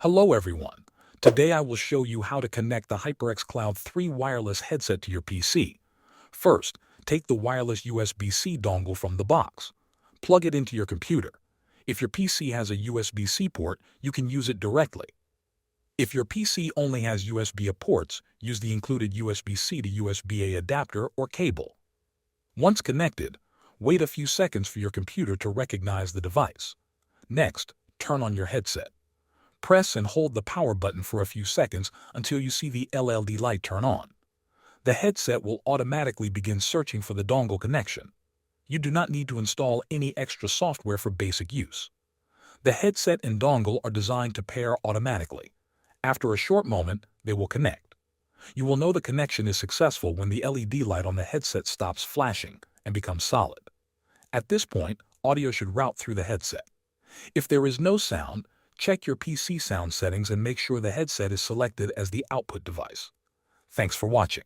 Hello everyone. Today I will show you how to connect the HyperX Cloud 3 wireless headset to your PC. First, take the wireless USB-C dongle from the box. Plug it into your computer. If your PC has a USB-C port, you can use it directly. If your PC only has USB-A ports, use the included USB-C to USB-A adapter or cable. Once connected, wait a few seconds for your computer to recognize the device. Next, turn on your headset. Press and hold the power button for a few seconds until you see the LED light turn on. The headset will automatically begin searching for the dongle connection. You do not need to install any extra software for basic use. The headset and dongle are designed to pair automatically. After a short moment, they will connect. You will know the connection is successful when the LED light on the headset stops flashing and becomes solid. At this point, audio should route through the headset. If there is no sound, check your PC sound settings and make sure the headset is selected as the output device. Thanks for watching.